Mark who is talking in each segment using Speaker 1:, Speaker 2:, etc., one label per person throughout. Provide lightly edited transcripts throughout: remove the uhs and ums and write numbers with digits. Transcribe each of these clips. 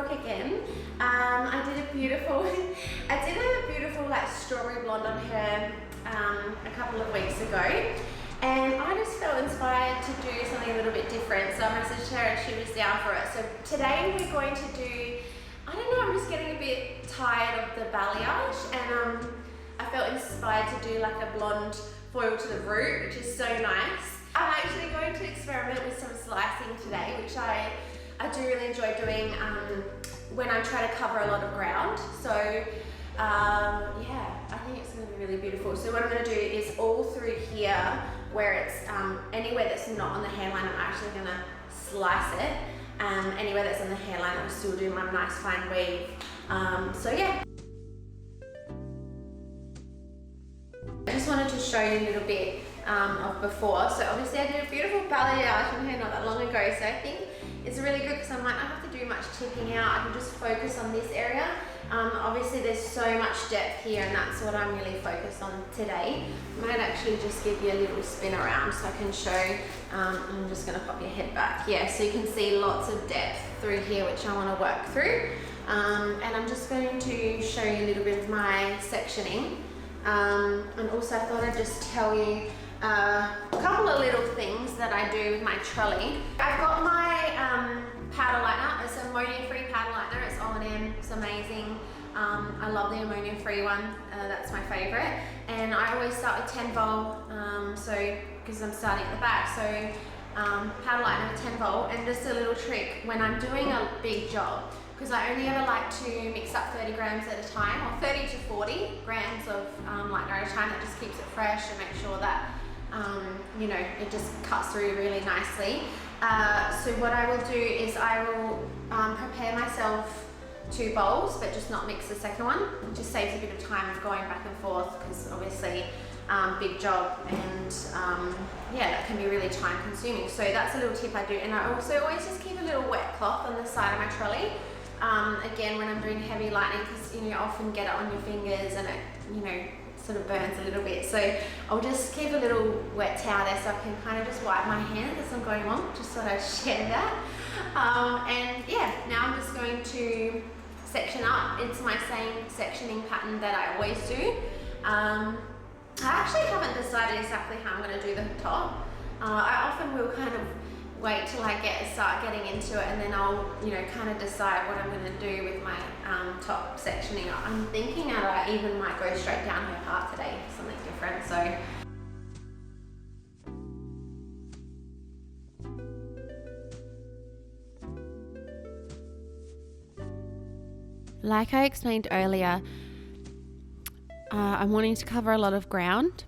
Speaker 1: Brooke again. I did a beautiful like strawberry blonde on her a couple of weeks ago, and I just felt inspired to do something a little bit different. So I messaged her and she was down for it. So today we're going to do, I don't know, I'm just getting a bit tired of the balayage, and I felt inspired to do like a blonde foil to the root, which is so nice. I'm actually going to experiment with some slicing today, which I do really enjoy doing when I try to cover a lot of ground. So yeah, I think it's going to be really beautiful. So what I'm going to do is all through here, where it's anywhere that's not on the hairline, I'm actually going to slice it. Anywhere that's on the hairline, I'll still do my nice fine weave. So yeah. I just wanted to show you a little bit of before. So obviously I did a beautiful balayage on her not that long ago, so I think it's really good because I might not have to do much tipping out. I can just focus on this area. Obviously there's so much depth here, and that's what I'm really focused on today. I might actually just give you a little spin around so I can show. I'm just going to pop your head back. Yeah, so you can see lots of depth through here, which I want to work through. And I'm just going to show you a little bit of my sectioning. And also I thought I'd just tell you a couple of little things that I do with my trolley. I've got my powder lightener. It's an ammonia-free powder lightener. It's O&M. It's amazing. I love the ammonia-free one. That's my favorite. And I always start with 10 volt, because I'm starting at the back. So powder lightener with 10 volt. And just a little trick when I'm doing a big job, because I only ever like to mix up 30 grams at a time, or 30 to 40 grams of lightener at a time. That just keeps it fresh and makes sure that you know, it just cuts through really nicely. So what I will do is I will prepare myself 2 bowls, but just not mix the second one. It just saves a bit of time of going back and forth, because obviously big job, and yeah, that can be really time consuming. So that's a little tip I do. And I also always just keep a little wet cloth on the side of my trolley. Again, when I'm doing heavy lightening, because you know, you often get it on your fingers and it, you know, sort of burns a little bit. So I'll just keep a little wet towel there so I can kind of just wipe my hands as I'm going along. Just thought I'd share that. And yeah, now I'm just going to section up. It's my same sectioning pattern that I always do. I actually haven't decided exactly how I'm going to do the top. I often will kind of wait till I start getting into it, and then I'll, you know, kind of decide what I'm going to do with my top sectioning. I'm thinking that I even might go straight down her part today, something different. So like I explained earlier, I'm wanting to cover a lot of ground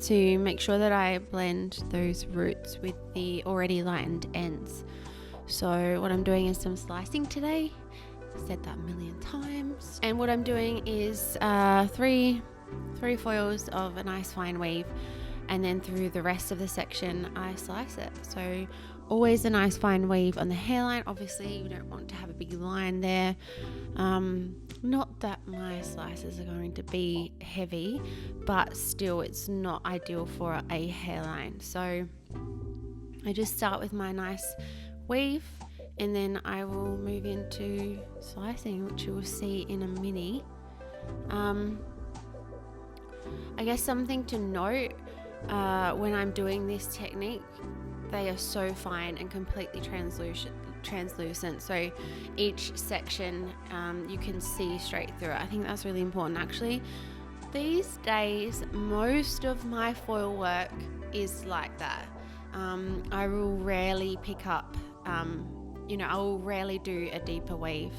Speaker 1: to make sure that I blend those roots with the already lightened ends. So what I'm doing is some slicing today. I've said that a million times. And what I'm doing is three foils of a nice fine weave, and then through the rest of the section I slice it. So always a nice fine weave on the hairline. Obviously you don't want to have a big line there. Not that my slices are going to be heavy, but still it's not ideal for a hairline. So I just start with my nice weave, and then I will move into slicing, which you will see in a minute. I guess something to note when I'm doing this technique, they are so fine and completely translucent, so each section you can see straight through it. I think that's really important. Actually, these days most of my foil work is like that. I will rarely pick up, you know, I will rarely do a deeper weave.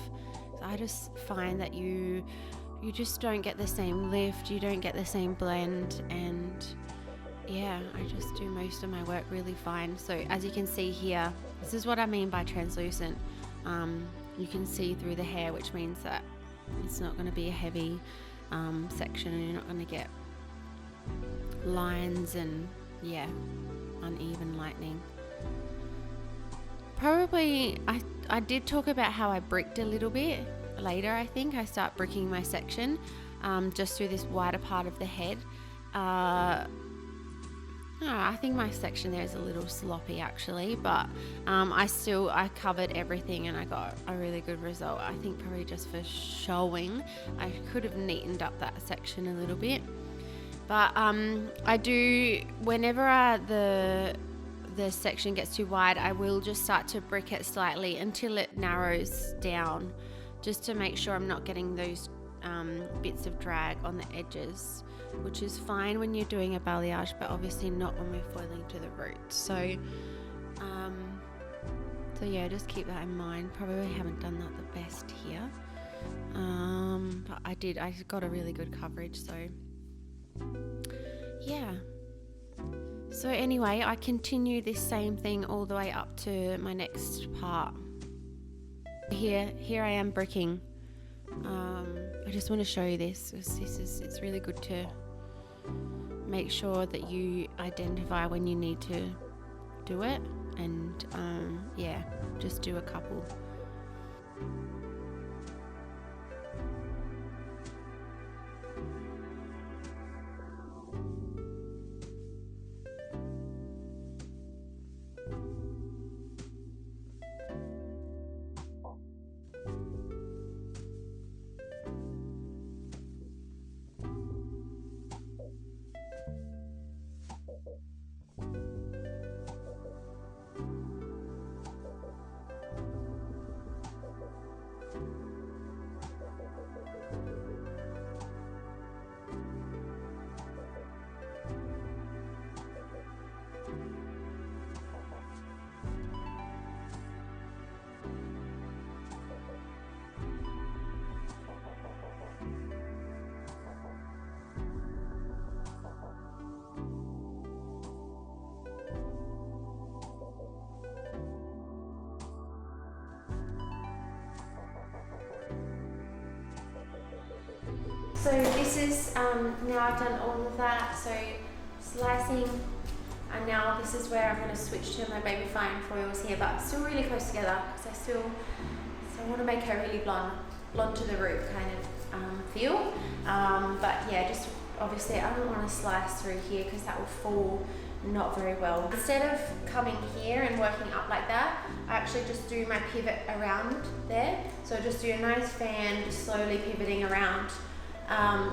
Speaker 1: So I just find that you just don't get the same lift, you don't get the same blend, and yeah, I just do most of my work really fine. So as you can see here, this is what I mean by translucent. You can see through the hair, which means that it's not going to be a heavy section, and you're not going to get lines and yeah, uneven lightening. Probably I did talk about how I bricked a little bit later. I think I start bricking my section just through this wider part of the head. I think my section there is a little sloppy actually, but I covered everything and I got a really good result. I think probably just for showing, I could have neatened up that section a little bit. But I do, whenever the section gets too wide, I will just start to brick it slightly until it narrows down, just to make sure I'm not getting those bits of drag on the edges, which is fine when you're doing a balayage, but obviously not when we're foiling to the roots. So yeah, just keep that in mind. Probably haven't done that the best here, but I got a really good coverage, so yeah. So anyway, I continue this same thing all the way up to my next part. Here I am bricking. I just want to show you this. It's really good to make sure that you identify when you need to do it, and yeah, just do a couple. So this is, now I've done all of that, so slicing, and now this is where I'm going to switch to my baby fine foils here, but still really close together, because I want to make a really blonde to the root kind of feel, but yeah, just obviously I don't want to slice through here because that will fall not very well. Instead of coming here and working up like that, I actually just do my pivot around there, so just do a nice fan, just slowly pivoting around,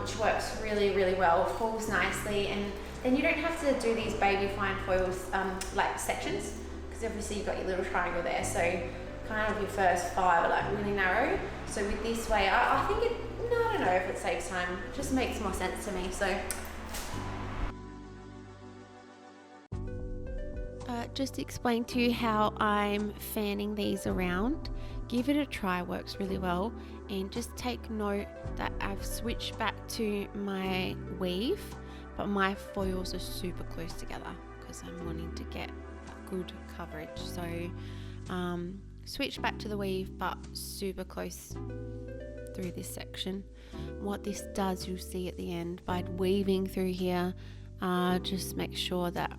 Speaker 1: which works really, really well, falls nicely, and then you don't have to do these baby fine foils like sections, because obviously you've got your little triangle there, so kind of your first 5 are like really narrow. So with this way, I think I don't know if it saves time, it just makes more sense to me. So just explain to you how I'm fanning these around. Give it a try, works really well, and just take note that I've switched back to my weave, but my foils are super close together because I'm wanting to get good coverage. So switch back to the weave, but super close through this section. What this does, you'll see at the end, by weaving through here, just make sure that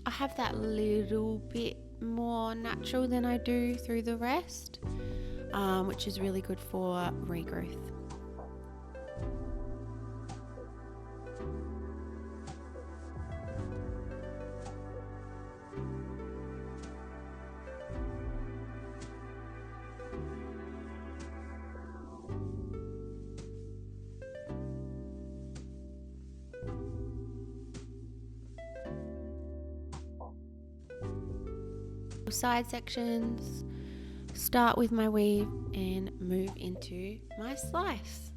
Speaker 1: I have that little bit more natural than I do through the rest, which is really good for regrowth. Side sections, start with my weave and move into my slice.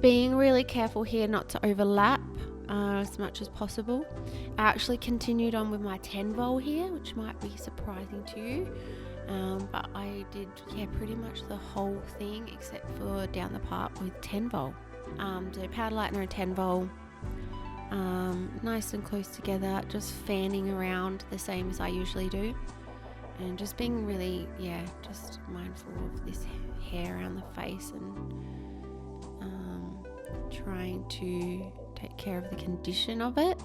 Speaker 1: Being really careful here not to overlap as much as possible. I actually continued on with my 10 vol here, which might be surprising to you, but I did pretty much the whole thing except for down the part with 10 vol. So powder lightener and 10 vol. Nice and close together, just fanning around the same as I usually do, and just being really just mindful of this hair around the face, and trying to take care of the condition of it.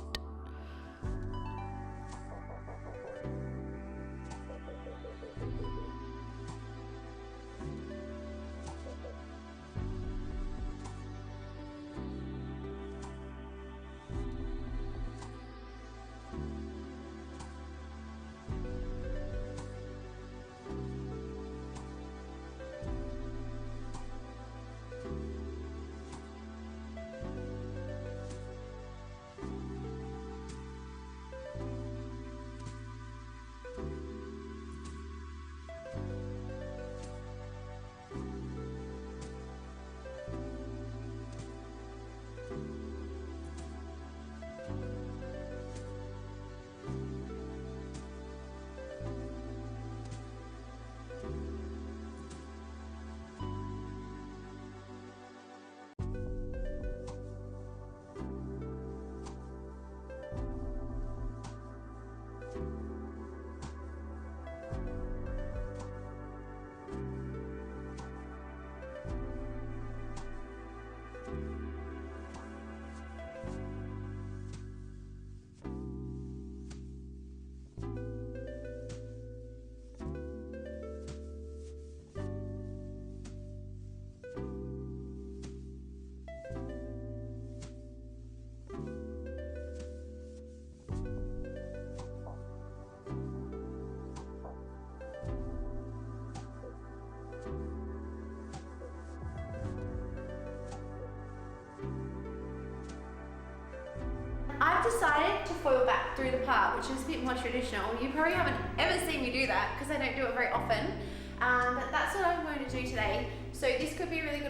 Speaker 1: foil back through the part, which is a bit more traditional. You probably haven't ever seen me do that because I don't do it very often. But that's what I'm going to do today. So this could be a really good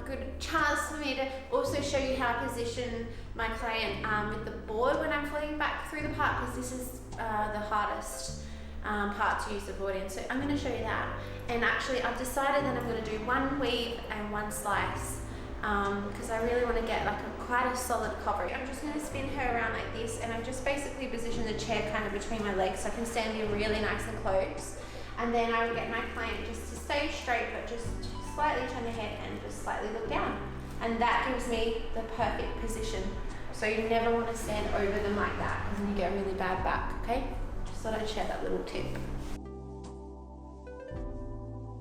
Speaker 1: good chance for me to also show you how to position my client with the board when I'm foiling back through the part, because this is the hardest part to use the board in. So I'm going to show you that. And actually I've decided that I'm going to do one weave and one slice because I really want to get like quite a solid coverage. I'm just going to spin her around like this, and I've just basically positioned the chair kind of between my legs so I can stand here really nice and close. And then I will get my client just to stay straight, but just slightly turn the head and just slightly look down. And that gives me the perfect position. So you never want to stand over them like that because then you get a really bad back, okay? Just thought I'd share that little tip.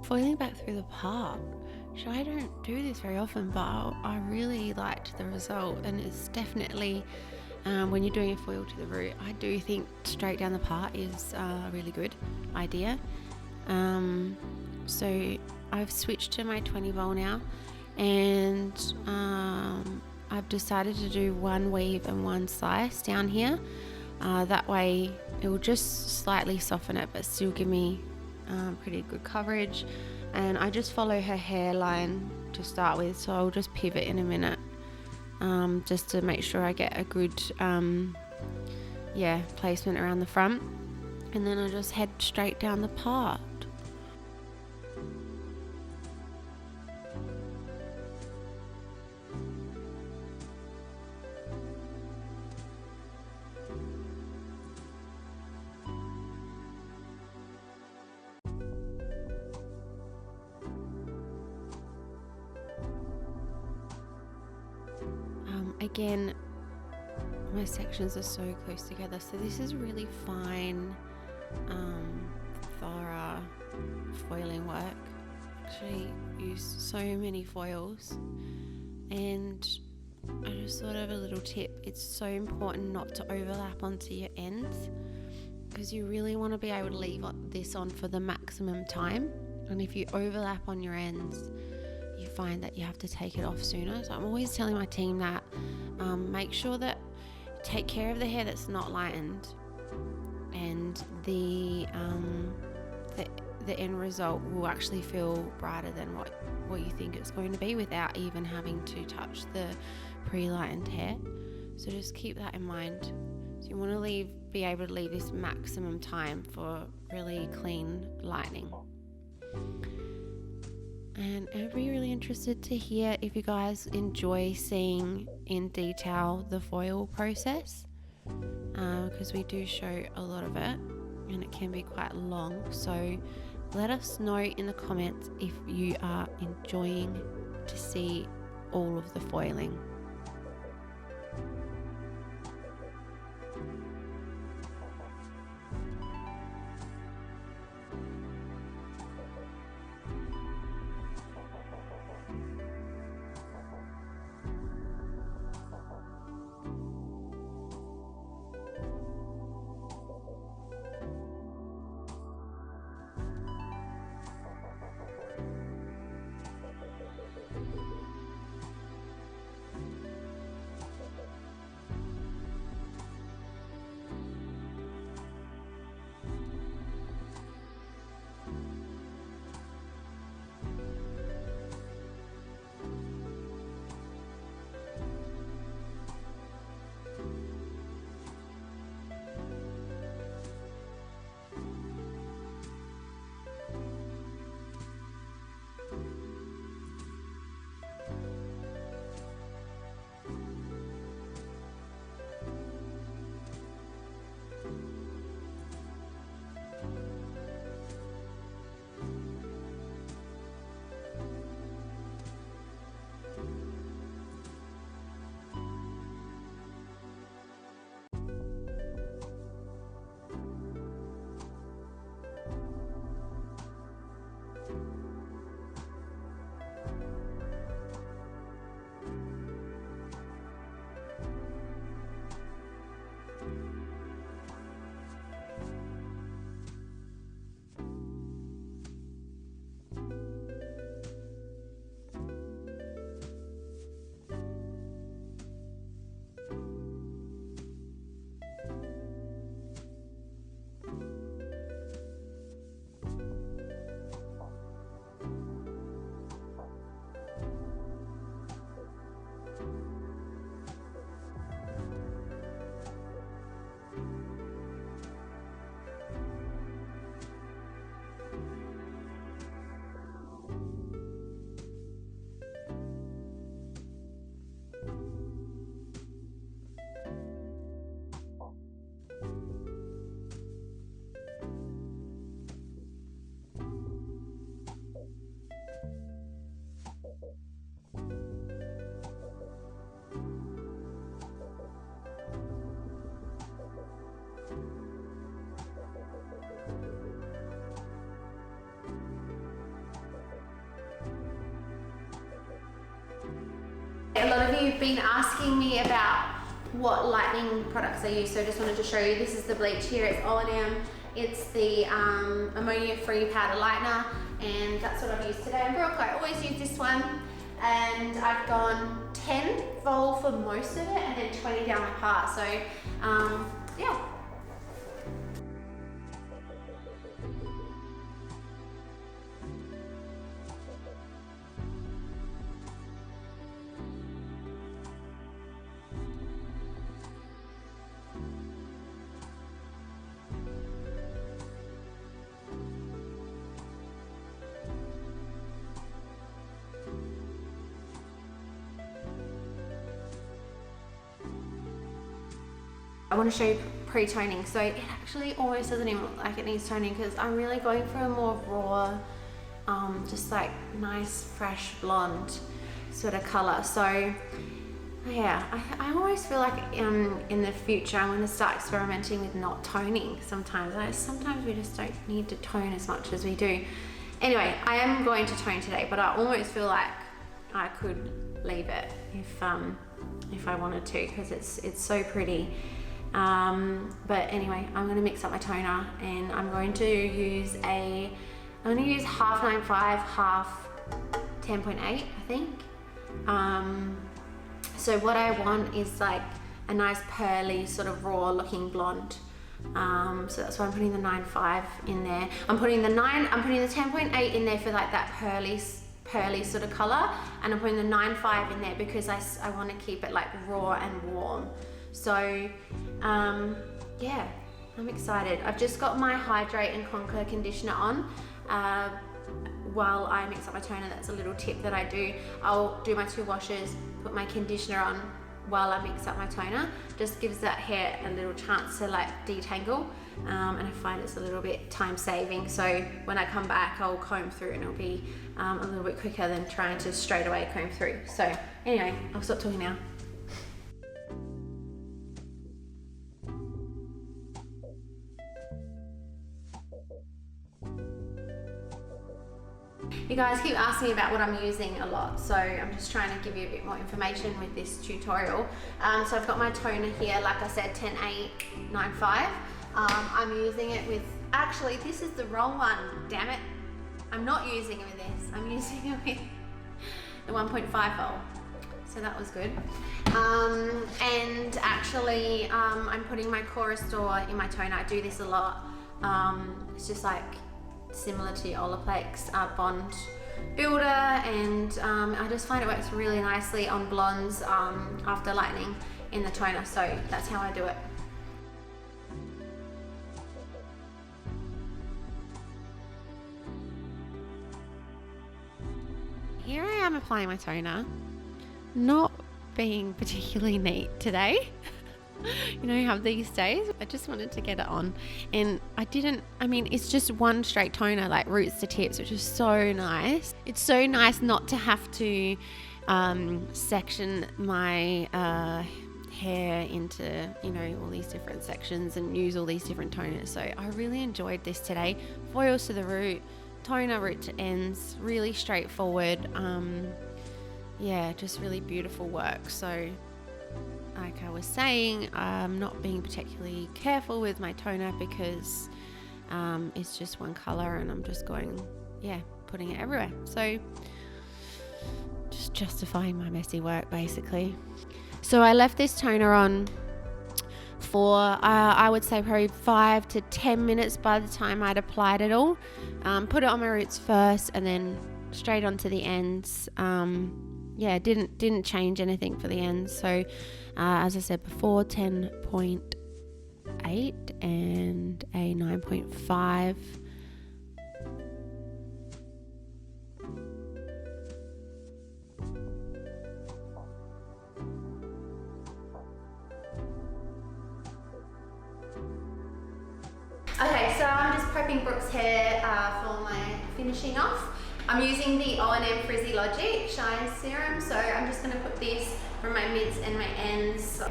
Speaker 2: Foiling back through the part. I don't do this very often, but I really liked the result, and it's definitely when you're doing a foil to the root, I do think straight down the part is a really good idea. So I've switched to my 20 vol now, and I've decided to do one weave and one slice down here. That way it will just slightly soften it but still give me pretty good coverage. And I just follow her hairline to start with, so I'll just pivot in a minute just to make sure I get a good placement around the front, and then I just head straight down the part. Again, my sections are so close together, so this is really fine, thorough foiling work. Actually used so many foils, and I just thought of a little tip. It's so important not to overlap onto your ends, because you really want to be able to leave this on for the maximum time, and if you overlap on your ends, you find that you have to take it off sooner. So I'm always telling my team that make sure that take care of the hair that's not lightened, and the end result will actually feel brighter than what you think it's going to be without even having to touch the pre-lightened hair. So just keep that in mind. So you want to be able to leave this maximum time for really clean lightening. And I'd be really interested to hear if you guys enjoy seeing in detail the foil process, because we do show a lot of it and it can be quite long. So let us know in the comments if you are enjoying to see all of the foiling.
Speaker 1: asking me about what lightening products I use, so I just wanted to show you. This is the bleach here. It's O&M. It's the ammonia-free powder lightener, and that's what I've used today. And Brooke, I always use this one, and I've gone 10 vol for most of it, and then 20 down my part. So yeah. I want to show you pre-toning. So it actually almost doesn't even look like it needs toning, because I'm really going for a more raw, just like nice fresh blonde sort of color. So yeah, I always feel like in the future I'm going to start experimenting with not toning sometimes. Sometimes we just don't need to tone as much as we do. Anyway, I am going to tone today, but I almost feel like I could leave it if I wanted to, because it's so pretty. But anyway, I'm going to mix up my toner, and I'm going to use half 9.5, half 10.8, I think. So what I want is like a nice pearly sort of raw looking blonde. So that's why I'm putting the 9.5 in there. I'm putting the 10.8 in there for like that pearly sort of color, and I'm putting the 9.5 in there because I want to keep it like raw and warm. So yeah, I'm excited. I've just got my Hydrate and Conquer conditioner on while I mix up my toner. That's a little tip that I do. I'll do my 2 washes, put my conditioner on while I mix up my toner. Just gives that hair a little chance to like detangle, and I find it's a little bit time saving. So when I come back, I'll comb through, and it'll be a little bit quicker than trying to straight away comb through. So anyway, I'll stop talking now. You guys keep asking me about what I'm using a lot, so I'm just trying to give you a bit more information with this tutorial. So I've got my toner here, like I said, 10.8, 9.5. I'm using it with, actually this is the wrong one, damn it. I'm not using it with this, I'm using it with the 1.5 volt. So that was good. And actually I'm putting my Correstore in my toner. I do this a lot. It's just like similar to Olaplex Bond Builder, and I just find it works really nicely on blondes after lightening in the toner. So that's how I do it.
Speaker 2: Here I am applying my toner, not being particularly neat today. You know, you have these days. I just wanted to get it on, and it's just one straight toner, like roots to tips, which is so nice. It's so nice not to have to section my hair into, you know, all these different sections and use all these different toners. So I really enjoyed this today. Foils to the root, toner root to ends, really straightforward. Yeah, just really beautiful work. So like I was saying, I'm not being particularly careful with my toner because it's just one color, and I'm just putting it everywhere. So just justifying my messy work basically. So I left this toner on for I would say probably 5 to 10 minutes by the time I'd applied it all. Put it on my roots first and then straight onto the ends. Didn't change anything for the ends. So as I said before, 10.8 and a 9.5.
Speaker 1: Okay, so I'm just prepping Brooke's hair for my finishing off. I'm using the O&M Frizzy Logic Shine Serum, so I'm just going to put this from my mids and my ends.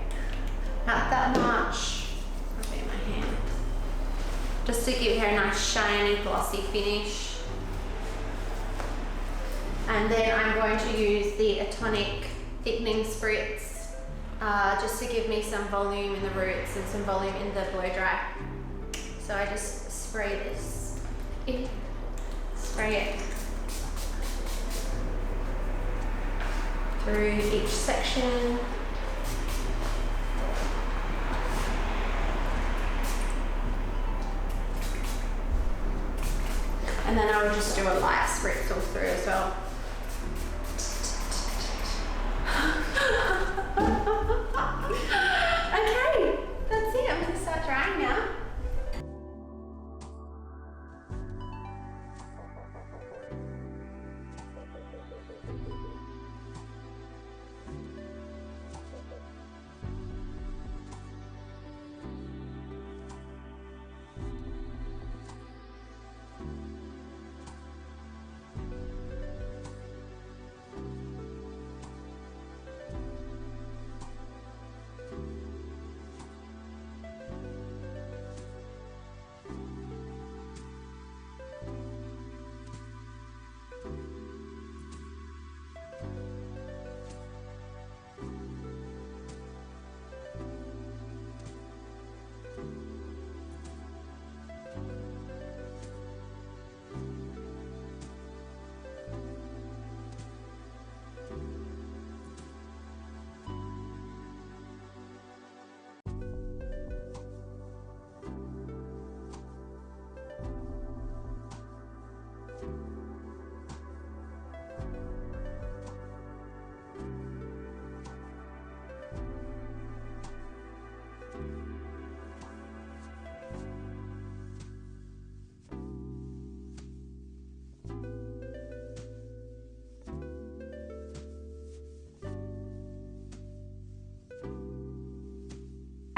Speaker 1: Not that much. I'll put it in my hand. Just to give her a nice shiny glossy finish. And then I'm going to use the Atonic Thickening Spritz just to give me some volume in the roots and some volume in the blow dry. So I just spray this in, spray it through each section. And then I will just do a light spritz all through as well. Okay, that's it. I'm gonna start drying now.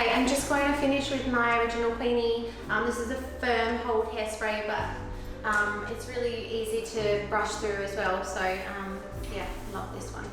Speaker 1: I'm just going to finish with my original Queenie. This is a firm hold hairspray, but it's really easy to brush through as well. So yeah, love this one.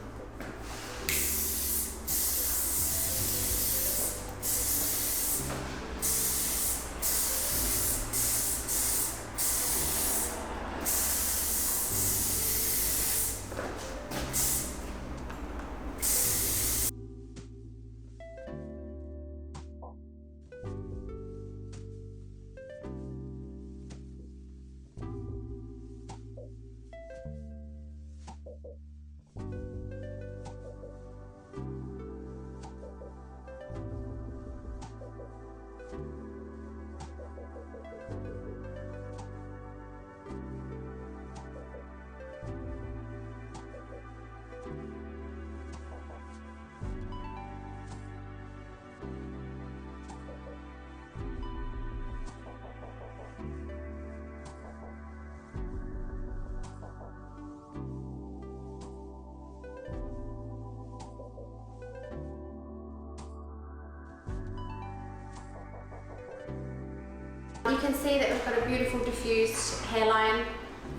Speaker 1: You can see that we've got a beautiful diffused hairline,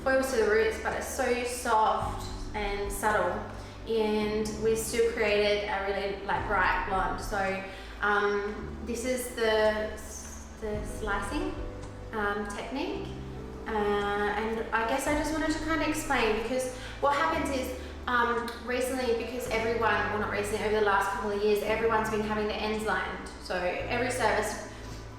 Speaker 1: foils to the roots, but it's so soft and subtle, and we've still created a really bright blonde. So this is the slicing technique, and I guess I just wanted to kind of explain, because what happens is recently, because everyone, well not recently, over the last couple of years, everyone's been having the ends lightened. So every service,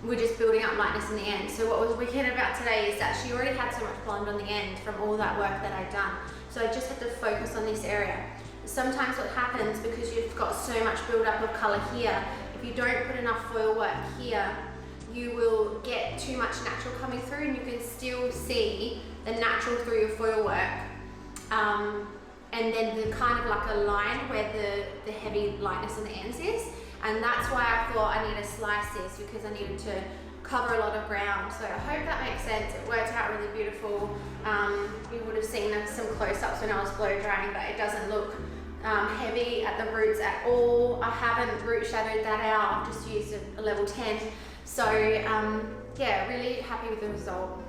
Speaker 1: we're just building up lightness in the end. So what was wicked about today is that she already had so much blonde on the end from all that work that I'd done. So I just had to focus on this area. Sometimes what happens, because you've got so much build-up of colour here, if you don't put enough foil work here, you will get too much natural coming through, and you can still see the natural through your foil work. And then the kind of like a line where the heavy lightness on the ends is. And that's why I thought I need to slice this, because I needed to cover a lot of ground. So I hope that makes sense. It worked out really beautiful. You would have seen some close-ups when I was blow drying, but it doesn't look heavy at the roots at all. I haven't root shadowed that out. I've just used a level 10. So yeah, really happy with the result.